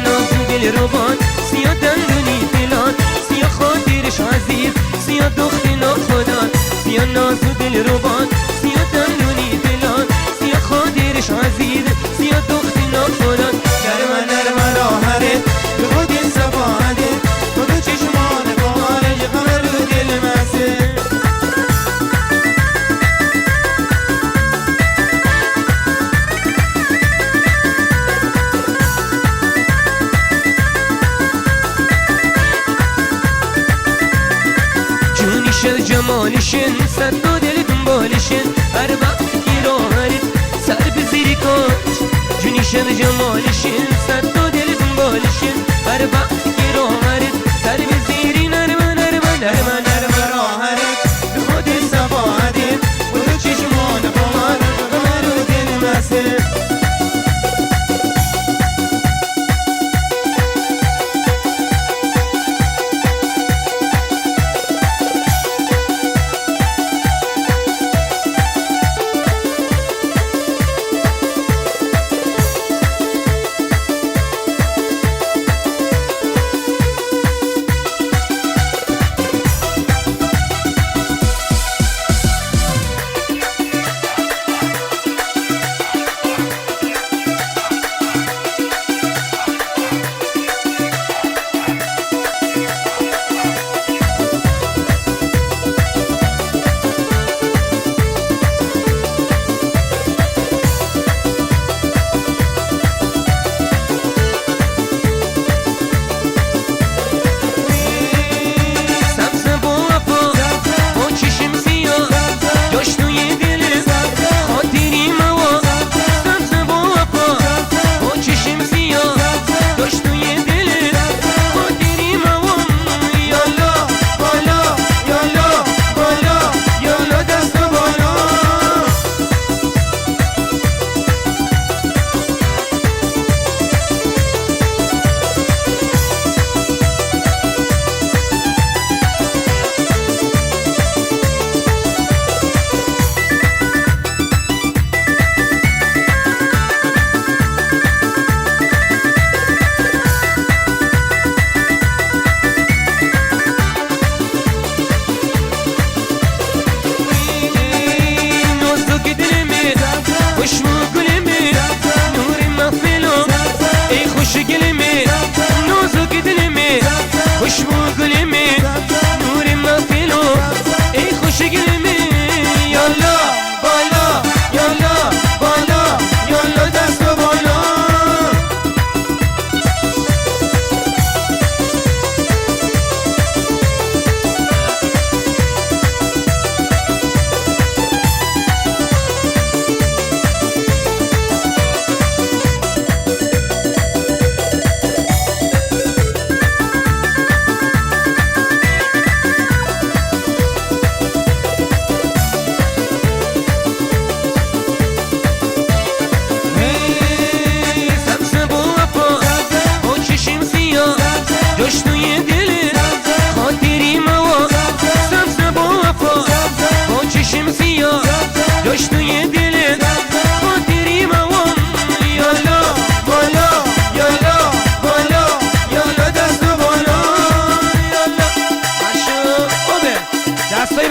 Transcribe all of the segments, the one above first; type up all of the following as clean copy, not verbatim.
ناز دل روبان سیا دندونی دلان سیا خاطرش عزیز سیا دخت ناخدان سیا ناز دل روبان سیا دندونی دلان سیا خاطرش عزیز سیا دخت ناخدان نرمه نرمه راهره به خودی سباده خودو چشمان بارش غمه رو دل مسه جونیش جمالشن صد و دل دنبالشن هر وقت که راهرت سر به زیر کاج جونیش جمالشن صد و دل دنبالشن هر وقت که راهرت سر به زیری نرمه نرمه نرمه نرمه راهره به خودی سباده خودو چشمان بارش غمه رو دل مسه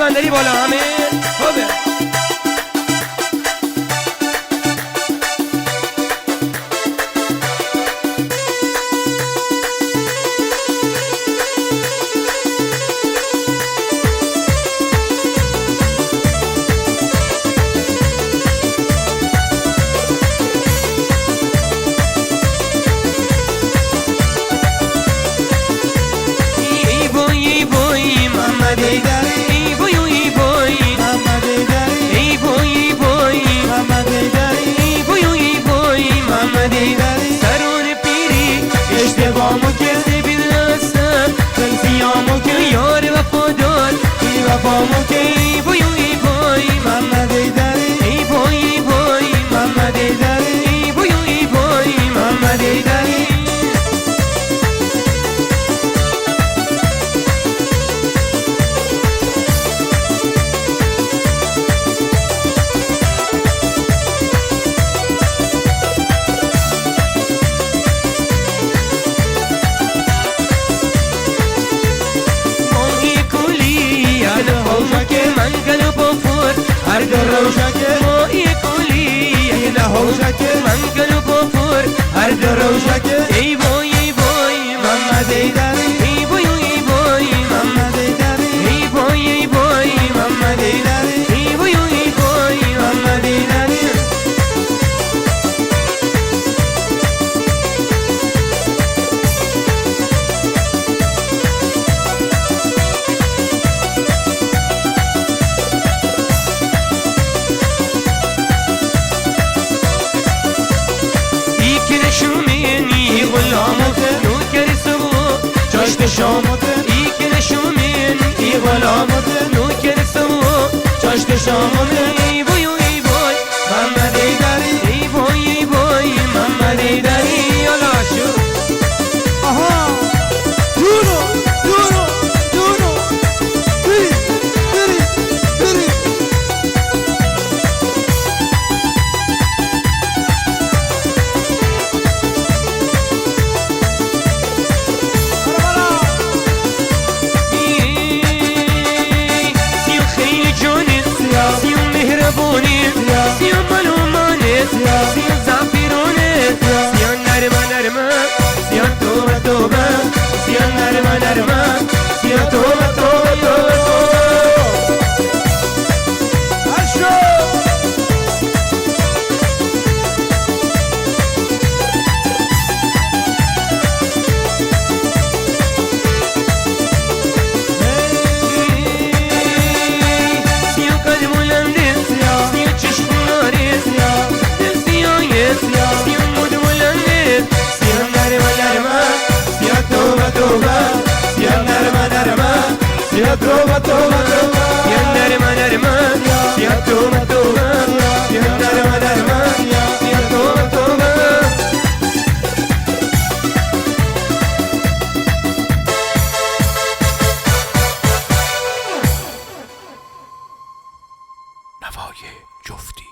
بندری بالا همه خوبه وفامو که ای بوی ای بوی محمد ایدری ای بوی ای بوی محمد ایدری ای بوی ای بوی محمد ایدری شامدن ای که نشومین ای غلامدن نو که نسو چاشت شامدن ای بای ای بای محمد ایدری ای بای محمد ایدری یالا شو آها دورو دورو دورو بری بری بری سيو خيل جوني سيو مهربوني سيو ملوماني سيو زعفروني سيو نرمة نرمة سيو توبة توبة سيو نرمة نرمة سيو توبة توبة توبة عشو سيو قدم ولندن سيو چشم ناري سيو مود ولندن سيو نرمة نرمة سيا توبة توبة سيا نرمة نرمة سيا توبة توبة توبة سيو نرمة نرمة سيو توبة توبة سيا نرمة نرمة سيو توبة توبة نوای جفتی